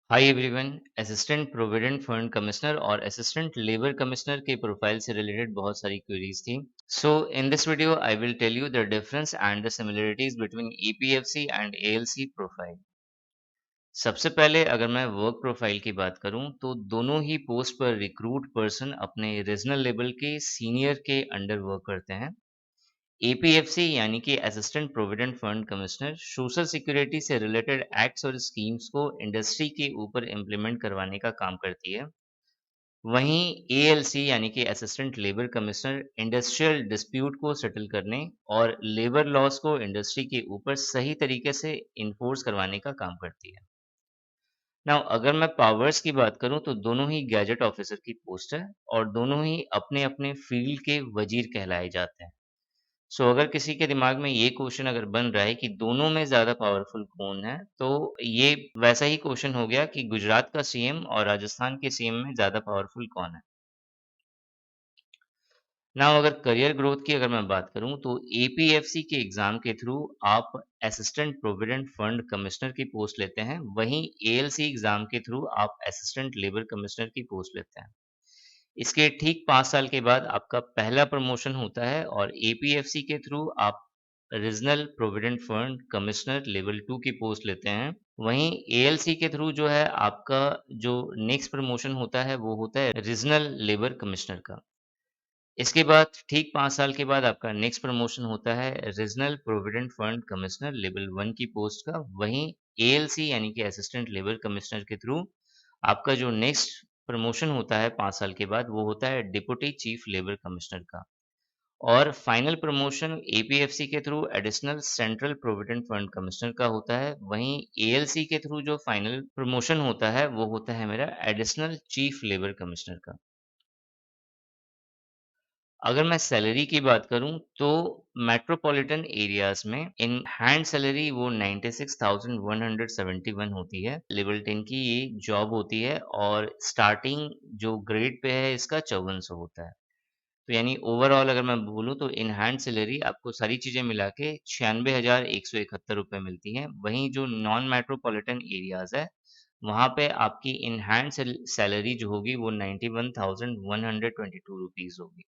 हाय everyone. Assistant provident fund commissioner और assistant labour commissioner के profile से रिलेटेड बहुत सारी क्वेरीज थी। So in this video I will tell you the difference and the similarities between EPFC and ALC profile. सबसे पहले अगर मैं वर्क प्रोफाइल की बात करूं तो दोनों ही पोस्ट पर रिक्रूट पर्सन अपने रीजनल लेवल के सीनियर के अंडर वर्क करते हैं। एपीएफसी यानी कि assistant provident fund commissioner social security से रिलेटेड एक्ट्स और स्कीम्स को इंडस्ट्री के ऊपर इम्प्लीमेंट करवाने का काम करती है। वहीं एएलसी यानी कि assistant labour commissioner industrial dispute को सेटल करने और लेबर लॉस को इंडस्ट्री के ऊपर सही तरीके से इन्फोर्स करवाने का काम करती है। नाउ अगर मैं पावर्स की बात करूं तो दोनों ही गैजेट ऑफिसर की पोस्ट है और दोनों ही अपने अपने फील्ड के वजीर कहलाए जाते हैं। सो अगर किसी के दिमाग में ये क्वेश्चन अगर बन रहा है कि दोनों में ज़्यादा पावरफुल कौन है, तो ये वैसा ही क्वेश्चन हो गया कि गुजरात का सीएम और राजस्थान के सीएम में ज़्यादा पावरफुल कौन है। नाउ अगर करियर ग्रोथ की अगर मैं बात करूँ तो एपीएफसी के एग्ज़ाम के थ्रू आप असिस्टेंट प्रोविडेंट फंड कमिश्नर की पोस्ट लेते हैं, वहीं एएलसी एग्ज़ाम के थ्रू आप असिस्टेंट लेबर कमिश्नर की पोस्ट लेते हैं। इसके ठीक 5 साल के बाद आपका पहला प्रमोशन होता है और एपीएफसी के थ्रू आप regional provident fund commissioner level 2 की पोस्ट लेते हैं। वहीं एएलसी के थ्रू जो है आपका जो नेक्स्ट प्रमोशन होता है वो होता है रीजनल लेबर कमिश्नर का। इसके बाद ठीक 5 साल के बाद आपका नेक्स्ट प्रमोशन होता है regional provident fund commissioner level 1 की पोस्ट का। वहीं एएलसी यानी कि असिस्टेंट लेबर कमिश्नर के थ्रू आपका जो नेक्स्ट प्रमोशन होता है 5 साल के बाद वो होता है डिप्टी चीफ लेबर कमिश्नर का। और फाइनल प्रमोशन एपीएफसी के through additional central provident fund commissioner का होता है। वहीं एएलसी के थ्रू जो फाइनल प्रमोशन होता है वो होता है मेरा एडिशनल चीफ लेबर कमिश्नर का। अगर मैं सैलरी की बात करूँ तो मेट्रोपॉलिटन एरियाज़ में इन हैंड सैलरी वो 96,171 होती है। लेवल 10 की ये जॉब होती है और स्टार्टिंग जो ग्रेड पे है इसका 5400 होता है। तो यानी ओवरऑल अगर मैं बोलूँ तो इन हैंड सैलरी आपको सारी चीज़ें मिला के 96,171 रुपए मिलती हैं। वहीं जो नॉन मेट्रोपॉलिटन एरियाज़ है, वहाँ पे आपकी इन हैंड सैलरी जो होगी वो 91,122 रुपीज़ होगी।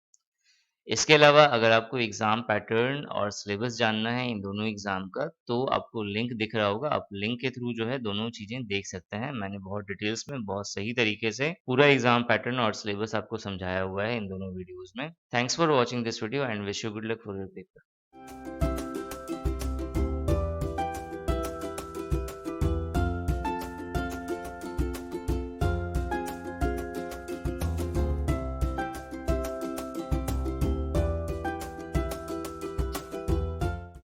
इसके अलावा अगर आपको एग्ज़ाम पैटर्न और सिलेबस जानना है इन दोनों एग्ज़ाम का, तो आपको लिंक दिख रहा होगा। आप लिंक के थ्रू जो है दोनों चीज़ें देख सकते हैं। मैंने बहुत डिटेल्स में, बहुत सही तरीके से पूरा एग्ज़ाम पैटर्न और सिलेबस आपको समझाया हुआ है इन दोनों वीडियोज़ में। Thanks for watching this video and wish you good luck for your paper.